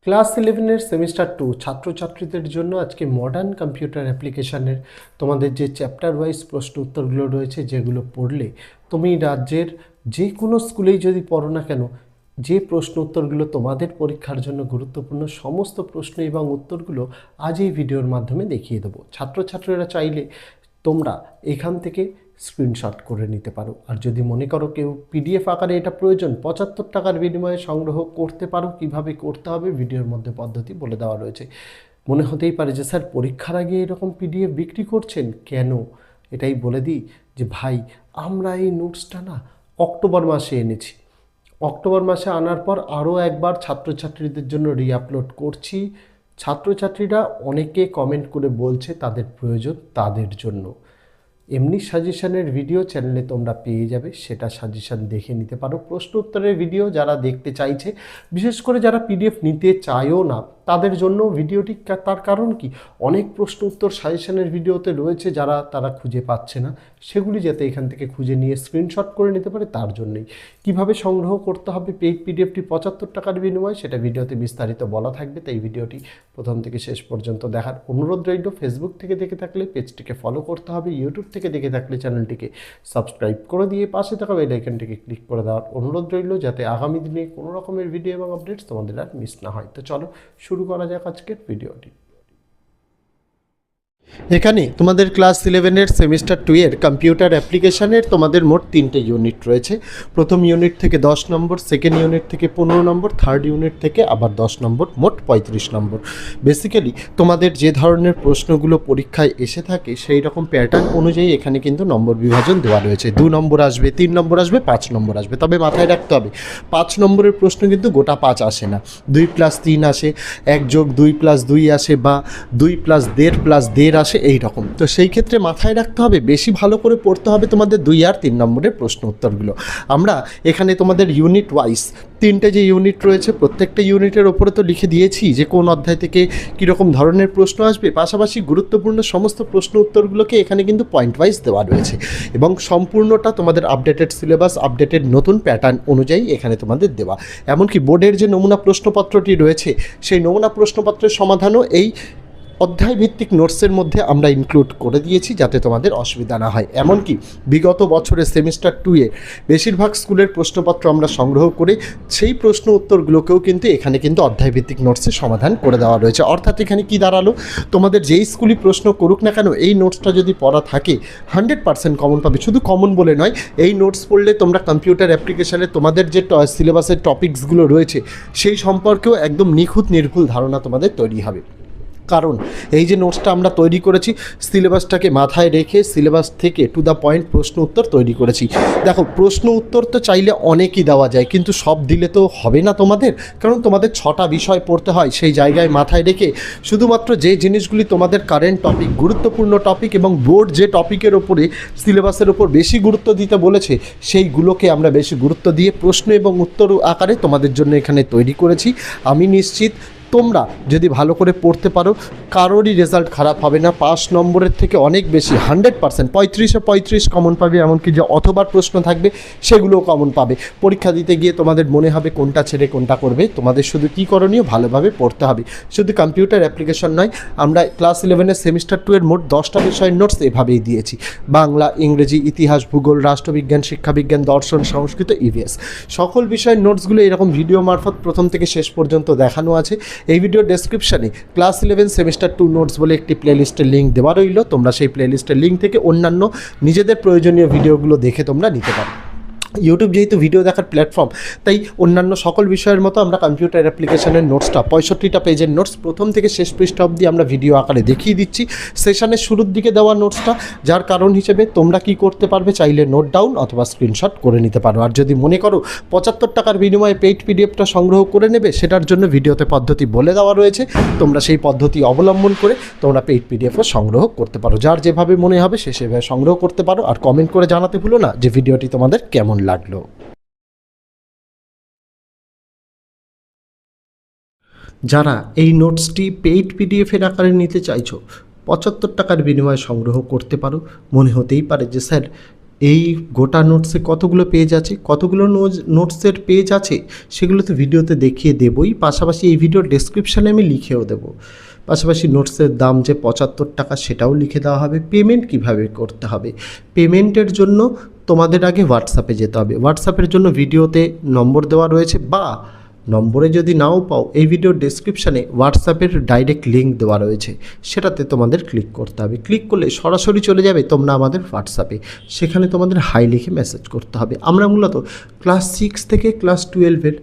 Class 11-এর semester 2 ছাত্রছাত্রীদের জন্য আজকে মডার্ন কম্পিউটার অ্যাপ্লিকেশনের তোমাদের যে চ্যাপ্টার ওয়াইজ প্রশ্ন উত্তরগুলো রয়েছে, যেগুলো পড়লে তুমি রাজ্যের যে কোনো স্কুলেই যদি পড়ো না কেন, যে প্রশ্ন উত্তরগুলো তোমাদের পরীক্ষার জন্য গুরুত্বপূর্ণ, সমস্ত প্রশ্ন এবং উত্তরগুলো আজ এই ভিডিওর মাধ্যমে দেখিয়ে দেবো। ছাত্রছাত্রীরা চাইলে তোমরা এখান থেকে স্ক্রিনশট করে নিতে পারো। আর যদি মনে করো কেউ পিডিএফ আকারে এটা প্রয়োজন, 75 টাকার বিনিময়ে সংগ্রহ করতে পারো। কিভাবে করতে হবে ভিডিওর মধ্যে পদ্ধতি বলে দেওয়া রয়েছে। মনে হতেই পারে যে স্যার পরীক্ষার আগে এরকম পিডিএফ বিক্রি করছেন কেন? এটাই বলে দিই যে ভাই, আমরা এই নোটসটা না অক্টোবর মাসে এনেছি। অক্টোবর মাসে আনার পর আরও একবার ছাত্রছাত্রীদের জন্য রিআপলোড করছি। ছাত্রছাত্রীরা অনেকে কমেন্ট করে বলছে তাদের প্রয়োজন, তাদের জন্য এমনি সাজেশনের ভিডিও চ্যানেলে তোমরা পেয়ে যাবে, সেটা সাজেশন দেখে নিতে পারো। প্রশ্ন উত্তরের ভিডিও যারা দেখতে চাইছে, বিশেষ করে যারা পিডিএফ নিতে চায়ও না, তাদের জন্য ভিডিওটি। তার কারণ কি, অনেক প্রশ্ন উত্তর সাজেশনের ভিডিওতে রয়েছে যারা তারা খুঁজে পাচ্ছে না, সেগুলি যাতে এখান থেকে খুঁজে নিয়ে স্ক্রিনশট করে নিতে পারে, তার জন্যই। কিভাবে সংগ্রহ করতে হবে পেইড পিডিএফটি 75 টাকার বিনিময়ে, সেটা ভিডিওতে বিস্তারিত বলা থাকবে, তাই ভিডিওটি প্রথম থেকে শেষ পর্যন্ত দেখার অনুরোধ রইল। ফেসবুক থেকে দেখে থাকলে পেজটিকে ফলো করতে হবে, ইউটিউব থেকে দেখে থাকলে চ্যানেলটিকে সাবস্ক্রাইব করে দিয়ে পাশে থাকা বেল আইকনটিকে ক্লিক করে দেওয়ার অনুরোধ রইল, যাতে আগামী দিনে কোনো রকমের ভিডিও এবং আপডেটস তোমাদের আর মিস না হয়। তো চলো শুরু করা যাক আজকের ভিডিওটি। এখানে তোমাদের ক্লাস 11-এর সেমিস্টার 2 এর কম্পিউটার অ্যাপ্লিকেশনের তোমাদের মোট 3টে ইউনিট রয়েছে। প্রথম ইউনিট থেকে 10 নম্বর, সেকেন্ড ইউনিট থেকে 15 নম্বর, থার্ড ইউনিট থেকে আবার 10 নম্বর, মোট 35 নম্বর। বেসিক্যালি তোমাদের যে ধরনের প্রশ্নগুলো পরীক্ষায় এসে থাকে সেই রকম প্যাটার্ন অনুযায়ী এখানে কিন্তু নম্বর বিভাজন দেওয়া রয়েছে। 2 নম্বর আসবে, 3 নম্বর আসবে, 5 নম্বর আসবে। তবে মাথায় রাখতে হবে 5 নম্বরের প্রশ্ন কিন্তু গোটা 5 আসে না, 2 + 3 আসে, 1+2 + 2 আসে, বা 2 + 1.5 + 1.5 আসে, এই রকম। তো সেই ক্ষেত্রে মাথায় রাখতে হবে বেশি ভালো করে পড়তে হবে তোমাদের 2 আর 3 নম্বরের প্রশ্ন উত্তরগুলো। আমরা এখানে তোমাদের ইউনিট ওয়াইজ 3টে যে ইউনিট রয়েছে, প্রত্যেকটা ইউনিটের ওপরে তো লিখে দিয়েছি যে কোন অধ্যায় থেকে কীরকম ধরনের প্রশ্ন আসবে। পাশাপাশি গুরুত্বপূর্ণ সমস্ত প্রশ্ন উত্তরগুলোকে এখানে কিন্তু পয়েন্ট ওয়াইজ দেওয়া রয়েছে, এবং সম্পূর্ণটা তোমাদের আপডেটেড সিলেবাস, আপডেটেড নতুন প্যাটার্ন অনুযায়ী এখানে তোমাদের দেওয়া। এমনকি বোর্ডের যে নমুনা প্রশ্নপত্রটি রয়েছে, সেই নমুনা প্রশ্নপত্রের সমাধানও এই অধ্যায় ভিত্তিক নোটসের মধ্যে আমরা ইনক্লুড করে দিয়েছি, যাতে তোমাদের অসুবিধা না হয়। এমনকি বিগত বছরের সেমিস্টার 2 এর বেশিরভাগ স্কুলের প্রশ্নপত্র আমরা সংগ্রহ করে সেই প্রশ্ন উত্তরগুলোকেও কিন্তু এখানে কিন্তু অধ্যায় ভিত্তিক নোটসের সমাধান করে দেওয়া রয়েছে। অর্থাৎ এখানে কি দাঁড়ালো, তোমাদের যেই স্কুলই প্রশ্ন করুক না কেন, এই নোটসটা যদি পড়া থাকে 100% কমন পাবে। শুধু কমন বলে নয়, এই নোটস পড়লে তোমরা কম্পিউটার অ্যাপ্লিকেশানে তোমাদের যে সিলেবাসের টপিকসগুলো রয়েছে সেই সম্পর্কেও একদম নিখুঁত নির্ভুল ধারণা তোমাদের তৈরি হবে। কারণ এই যে নোটসটা আমরা তৈরি করেছি, সিলেবাসটাকে মাথায় রেখে সিলেবাস থেকে টু দ্য পয়েন্ট প্রশ্ন উত্তর তৈরি করেছি। দেখো, প্রশ্ন উত্তর তো চাইলে অনেকই দেওয়া যায়, কিন্তু সব দিলে তো হবে না তোমাদের, কারণ তোমাদের 6টা বিষয় পড়তে হয়। সেই জায়গায় মাথায় রেখে শুধুমাত্র যে জিনিসগুলি তোমাদের কারেন্ট টপিক, গুরুত্বপূর্ণ টপিক, এবং বোর্ড যে টপিকের ওপরে সিলেবাসের ওপর বেশি গুরুত্ব দিতে বলেছে, সেইগুলোকে আমরা বেশি গুরুত্ব দিয়ে প্রশ্ন এবং উত্তর আকারে তোমাদের জন্য এখানে তৈরি করেছি। আমি নিশ্চিত তোমরা যদি ভালো করে পড়তে পারো, কারোরই রেজাল্ট খারাপ হবে না। 5 নম্বরের থেকে অনেক বেশি, 100%, 35 কমন পাবে। এমনকি যে অথবার প্রশ্ন থাকবে সেগুলোও কমন পাবে। পরীক্ষা দিতে গিয়ে তোমাদের মনে হবে কোনটা ছেড়ে কোনটা করবে। তোমাদের শুধু কী করণীয়, ভালোভাবে পড়তে হবে। শুধু কম্পিউটার অ্যাপ্লিকেশন নয়, আমরা ক্লাস 11-এর সেমিস্টার 2 এর মোট 10টা বিষয়ের নোটস এভাবেই দিয়েছি: বাংলা, ইংরেজি, ইতিহাস, ভূগোল, রাষ্ট্রবিজ্ঞান, শিক্ষাবিজ্ঞান, দর্শন, সংস্কৃত, ইভিএস। সকল বিষয়ের নোটসগুলো এরকম ভিডিও মারফত প্রথম থেকে শেষ পর্যন্ত দেখানো আছে। এই ভিডিও ডেসক্রিপশানে ক্লাস 11 সেমিস্টার 2 নোটস বলে একটি প্লেলিস্টের লিঙ্ক দেওয়া রইল। তোমরা সেই প্লেলিস্টের লিঙ্ক থেকে অন্যান্য নিজেদের প্রয়োজনীয় ভিডিওগুলো দেখে তোমরা নিতে পারো। ইউটিউব যেহেতু ভিডিও দেখার প্ল্যাটফর্ম, তাই অন্যান্য সকল বিষয়ের মতো আমরা কম্পিউটার অ্যাপ্লিকেশনের নোটসটা 65টা পেজের নোটস প্রথম থেকে শেষ পৃষ্ঠা অবধি আমরা ভিডিও আকারে দেখিয়ে দিচ্ছি। সেশনের শুরুর দিকে দেওয়া নোটসটা, যার কারণ হিসেবে তোমরা কি করতে পারবে, চাইলে নোট ডাউন অথবা স্ক্রিনশট করে নিতে পারো। আর যদি মনে করো 75 টাকার বিনিময়ে পেইড পিডিএফটা সংগ্রহ করে নেবে, সেটার জন্য ভিডিওতে পদ্ধতি বলে দেওয়া রয়েছে। তোমরা সেই পদ্ধতি অবলম্বন করে তোমরা পেইড পিডিএফও সংগ্রহ করতে পারো। যার যেভাবে মনে হবে সে সেভাবে সংগ্রহ করতে পারো। আর কমেন্ট করে জানাতে ভুলো না যে ভিডিওটি তোমাদের কেমন লাগলো। যারা এই নোটসটি পেইড পিডিএফের আকারে নিতে চাইছো, 75 টাকার বিনিময়ে সংগ্রহ করতে পারো। মনে হতেই পারে যে স্যার এই গোটা নোটসে কতগুলো পেজ আছে, কতগুলো নোটসের পেজ আছে সেগুলো তো ভিডিওতে দেখিয়ে দেবই, পাশাপাশি এই ভিডিওর ডেসক্রিপশানে আমি লিখেও দেবো। পাশাপাশি নোটসের দাম যে 75 টাকা সেটাও লিখে দেওয়া হবে। পেমেন্ট কিভাবে করতে হবে, পেমেন্টের জন্য তোমাদের আগে হোয়াটসঅ্যাপে যেতে হবে। হোয়াটসঅ্যাপের জন্য ভিডিওতে নম্বর দেওয়া রয়েছে, বা নম্বরে যদি নাও পাও এই ভিডিওর ডেসক্রিপশানে হোয়াটসঅ্যাপের ডাইরেক্ট লিঙ্ক দেওয়া রয়েছে, সেটাতে তোমাদের ক্লিক করতে হবে। ক্লিক করলে সরাসরি চলে যাবে তোমরা আমাদের হোয়াটসঅ্যাপে, সেখানে তোমাদের হাই লিখে মেসেজ করতে হবে। আমরা মূলত ক্লাস 6 থেকে ক্লাস 12-এর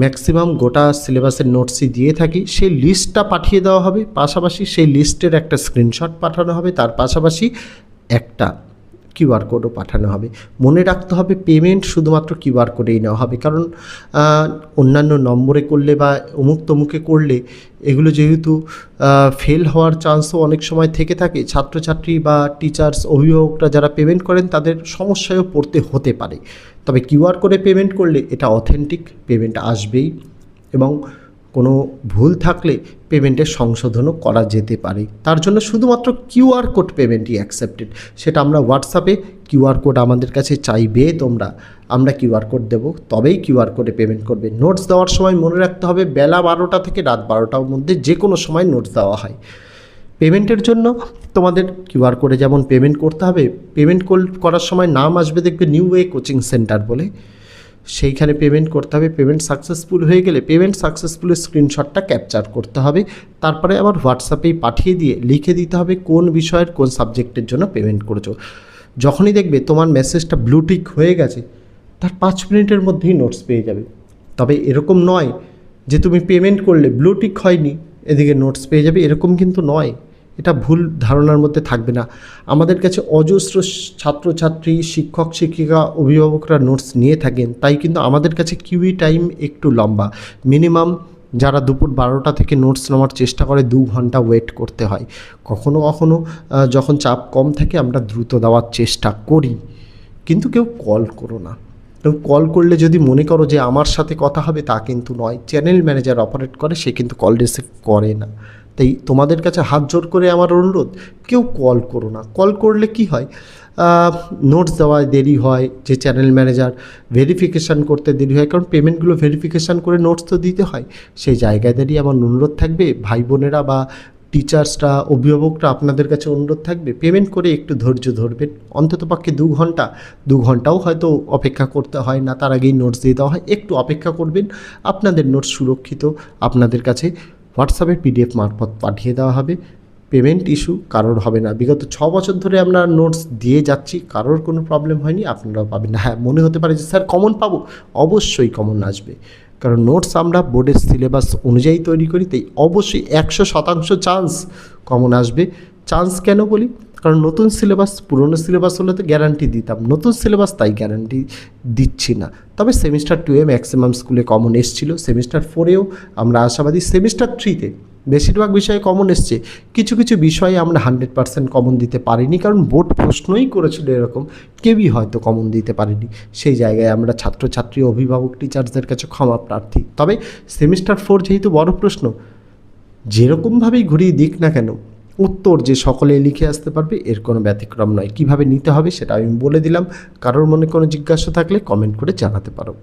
ম্যাক্সিমাম গোটা সিলেবাসের নোটসই দিয়ে থাকি। সেই লিস্টটা পাঠিয়ে দেওয়া হবে, পাশাপাশি সেই লিস্টের একটা স্ক্রিনশট পাঠানো হবে, তার পাশাপাশি একটা কিউআর কোডও পাঠানো হবে। মনে রাখতে হবে পেমেন্ট শুধুমাত্র কিউআর কোডেই নেওয়া হবে, কারণ অন্যান্য নম্বরে করলে বা অমুক তমুকে করলে এগুলো যেহেতু ফেল হওয়ার চান্সও অনেক সময় থেকে থাকে, ছাত্রছাত্রী বা টিচার্স অভিভাবকরা যারা পেমেন্ট করেন তাদের সমস্যায়ও পড়তে হতে পারে। তবে কিউআর কোডে পেমেন্ট করলে এটা অথেন্টিক পেমেন্ট আসবেই, এবং কোনো ভুল থাকলে পেমেন্টের সংশোধনও করা যেতে পারে। তার জন্য শুধুমাত্র কিউআর কোড পেমেন্টই অ্যাকসেপ্টেড। সেটা আমরা হোয়াটসঅ্যাপে কিউআর কোড আমাদের কাছে চাইবে তোমরা, আমরা কিউআর কোড দেবো, তবেই কিউআর কোডে পেমেন্ট করবে। নোটস দেওয়ার সময় মনে রাখতে হবে বেলা 12টা থেকে রাত 12টার মধ্যে যে কোনো সময় নোটস দেওয়া হয়। পেমেন্টের জন্য তোমাদের কিউআর কোডে যেমন পেমেন্ট করতে হবে, পেমেন্ট করার সময় নাম আসবে দেখবে নিউ ওয়ে কোচিং সেন্টার বলে, সেইখানে পেমেন্ট করতে হবে। পেমেন্ট সাকসেসফুল হয়ে গেলে পেমেন্ট সাকসেসফুলের স্ক্রিনশটটা ক্যাপচার করতে হবে, তারপরে আবার হোয়াটসঅ্যাপেই পাঠিয়ে দিয়ে লিখে দিতে হবে কোন বিষয়ের কোন সাবজেক্টের জন্য পেমেন্ট করেছো। যখনই দেখবে তোমার মেসেজটা ব্লু টিক হয়ে গেছে, তার 5 মিনিটের মধ্যেই নোটস পেয়ে যাবে। তবে এরকম নয় যে তুমি পেমেন্ট করলে ব্লু টিক হয়নি এদিকে নোটস পেয়ে যাবে, এরকম কিন্তু নয়। এটা ভুল ধারণার মধ্যে থাকবে না। আমাদের কাছে অজস্র ছাত্রছাত্রী, শিক্ষক শিক্ষিকা, অভিভাবকরা নোটস নিয়ে থাকেন, তাই কিন্তু আমাদের কাছে কিউই টাইম একটু লম্বা। মিনিমাম যারা দুপুর 12টা থেকে নোটস নেওয়ার চেষ্টা করে 2 ঘন্টা ওয়েট করতে হয়। কখনো কখনো যখন চাপ কম থাকে আমরা দ্রুত দেওয়ার চেষ্টা করি, কিন্তু কেউ কল করো না। কেউ কল করলে যদি মনে করো যে আমার সাথে কথা হবে, তা কিন্তু নয়। চ্যানেল ম্যানেজার অপারেট করে, সে কিন্তু কল রিসিভ করে না। তাই তোমাদের কাছে হাত জোর করে আমার অনুরোধ, কেউ কল করো না। কল করলে কি হয়, নোটস দেওয়ায় দেরি হয়, যে চ্যানেল ম্যানেজার ভেরিফিকেশান করতে দেরি হয়, কারণ পেমেন্টগুলো ভেরিফিকেশান করে নোটস তো দিতে হয়। সেই জায়গায় দাঁড়িয়ে আমার অনুরোধ থাকবে, ভাই বোনেরা বা টিচার্সরা, অভিভাবকরা, আপনাদের কাছে অনুরোধ থাকবে পেমেন্ট করে একটু ধৈর্য ধরবেন। অন্ততপক্ষে 2 ঘন্টাও হয়তো অপেক্ষা করতে হয় না, তার আগেই নোটস দিয়ে দেওয়া হয়। একটু অপেক্ষা করবেন, আপনাদের নোটস সুরক্ষিত আপনাদের কাছে হোয়াটসঅ্যাপে পিডিএফ মারফত পাঠিয়ে দেওয়া হবে। পেমেন্ট ইস্যু কারোর হবে না। বিগত 6 বছর ধরে আমরা নোটস দিয়ে যাচ্ছি, কারোর কোনো প্রবলেম হয়নি, আপনারাও পাবেন না। হ্যাঁ, মনে হতে পারে যে স্যার কমন পাবো, অবশ্যই কমন আসবে, কারণ নোটস আমরা বোর্ডের সিলেবাস অনুযায়ী তৈরি করি, তাই অবশ্যই 100% চান্স কমন আসবে। চান্স কেন বলি, কারণ নতুন সিলেবাস, পুরনো সিলেবাস হলে তো গ্যারান্টি দিতাম, নতুন সিলেবাস তাই গ্যারান্টি দিচ্ছি না। তবে সেমিস্টার 2-এ ম্যাক্সিমাম স্কুলে কমন এসেছিল, সেমিস্টার 4-এও আমরা আশাবাদী। সেমিস্টার 3-তে বেশিরভাগ বিষয়ে কমন এসছে, কিছু কিছু বিষয়ে আমরা 100% কমন দিতে পারিনি, কারণ বোর্ড প্রশ্নই করেছিল এরকম, কেউই হয়তো কমন দিতে পারিনি। সেই জায়গায় আমরা ছাত্রছাত্রী, অভিভাবক, টিচার্সদের কাছে ক্ষমা প্রার্থী। তবে সেমিস্টার 4 যেহেতু বড় প্রশ্ন, যেরকমভাবেই ঘুরিয়ে দিক না কেন, উত্তর যে সকলে লিখে আসতে পারবে এর কোনো ব্যতিক্রম নয়। কিভাবে নিতে হবে সেটা আমি বলে দিলাম। কারোর মনে কোনো জিজ্ঞাসা থাকলে কমেন্ট করে জানাতে পারো।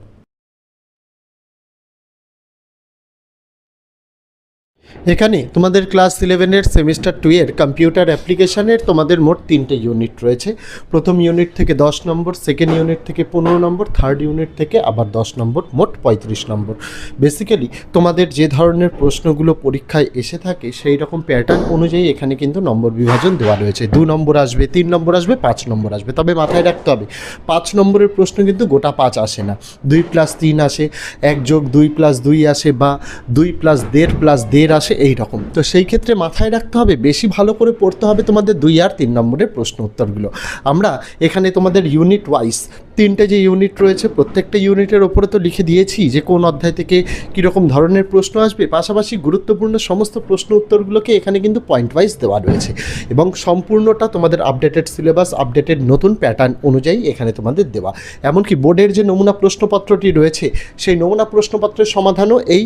এখানে তোমাদের ক্লাস 11-এর সেমিস্টার 2-এর কম্পিউটার অ্যাপ্লিকেশানের তোমাদের মোট 3টে ইউনিট রয়েছে। প্রথম ইউনিট থেকে 10 নম্বর, সেকেন্ড ইউনিট থেকে 15 নম্বর, থার্ড ইউনিট থেকে আবার 10 নম্বর, মোট 35 নম্বর। বেসিক্যালি তোমাদের যে ধরনের প্রশ্নগুলো পরীক্ষায় এসে থাকে সেই রকম প্যাটার্ন অনুযায়ী এখানে কিন্তু নম্বর বিভাজন দেওয়া রয়েছে। 2 নম্বর আসবে, 3 নম্বর আসবে, 5 নম্বর আসবে। তবে মাথায় রাখতে হবে 5 নম্বরের প্রশ্ন কিন্তু গোটা 5 আসে না, 2+3 আসে, 1+2+2 আসে, বা 2+1.5+1.5 আসে, এই রকম। তো সেই ক্ষেত্রে মাথায় রাখতে হবে, বেশি ভালো করে পড়তে হবে তোমাদের 2 আর 3 নম্বরের প্রশ্ন উত্তরগুলো। আমরা এখানে তোমাদের ইউনিট ওয়াইজ 3টে যে ইউনিট রয়েছে, প্রত্যেকটা ইউনিটের ওপরে তো লিখে দিয়েছি যে কোন অধ্যায় থেকে কীরকম ধরনের প্রশ্ন আসবে, পাশাপাশি গুরুত্বপূর্ণ সমস্ত প্রশ্ন উত্তরগুলোকে এখানে কিন্তু পয়েন্ট ওয়াইজ দেওয়া রয়েছে, এবং সম্পূর্ণটা তোমাদের আপডেটেড সিলেবাস, আপডেটেড নতুন প্যাটার্ন অনুযায়ী এখানে তোমাদের দেওয়া। এমনকি বোর্ডের যে নমুনা প্রশ্নপত্রটি রয়েছে, সেই নমুনা প্রশ্নপত্রের সমাধানও এই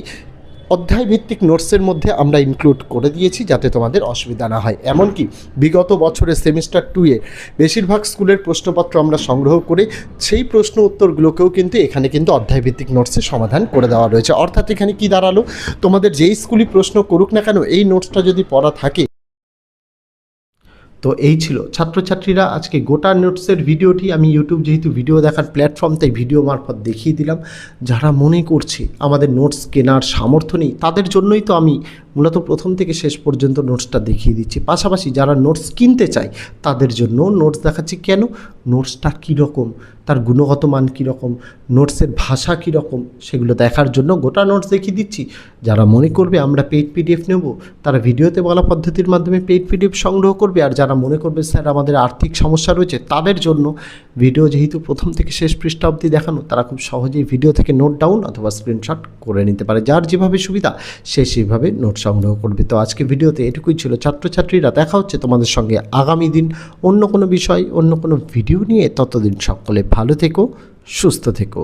অধ্যায় ভিত্তিক নোটসের মধ্যে আমরা ইনক্লুড করে দিয়েছি যাতে তোমাদের অসুবিধা না হয়। এমনকি বিগত বছরের সেমিস্টার 2 এর বেশিরভাগ স্কুলের প্রশ্নপত্র আমরা সংগ্রহ করে সেই প্রশ্ন উত্তরগুলোকেও কিন্তু এখানে কিন্তু অধ্যায় ভিত্তিক নোটসের সমাধান করে দেওয়া রয়েছে। অর্থাৎ এখানে কি দাঁড়ালো, তোমাদের যেই স্কুলই প্রশ্ন করুক না কেন এই নোটসটা যদি পড়া থাকে। তো এই ছিল ছাত্রছাত্রীরা আজকে গোটা নোটসের ভিডিওটি আমি ইউটিউব যেহেতু ভিডিও দেখার প্ল্যাটফর্ম তাই ভিডিও মারফত দেখিয়ে দিলাম। যারা মনে করছে আমাদের নোটস কেনার সামর্থ্য নেই তাদের জন্যই তো আমি মূলত প্রথম থেকে শেষ পর্যন্ত নোটসটা দেখিয়ে দিচ্ছি। পাশাপাশি যারা নোটস কিনতে চায় তাদের জন্য নোটস দেখাচ্ছি। কেন, নোটসটা কীরকম, তার গুণগত মান কীরকম, নোটসের ভাষা কীরকম সেগুলো দেখার জন্য গোটা নোটস দেখিয়ে দিচ্ছি। যারা মনে করবে আমরা পেইড পিডিএফ নেব তারা ভিডিওতে বলা পদ্ধতির মাধ্যমে পেইড পিডিএফ সংগ্রহ করবে। আর যারা মনে করবে স্যার আমাদের আর্থিক সমস্যা রয়েছে তাদের জন্য ভিডিও যেহেতু প্রথম থেকে শেষ পৃষ্ঠা অবধি দেখানো, তারা খুব সহজেই ভিডিও থেকে নোট ডাউন অথবা স্ক্রিনশট করে নিতে পারে। যার যেভাবে সুবিধা সে সেভাবে নোট সংগ্রহ করবে। তো আজকে ভিডিওতে এটুকুই ছিল ছাত্রছাত্রীরা। দেখা হচ্ছে তোমাদের সঙ্গে আগামী দিন অন্য কোনো বিষয় অন্য কোনো ভিডিও নিয়ে। ততদিন সকলে ভালো থেকো, সুস্থ থেকো।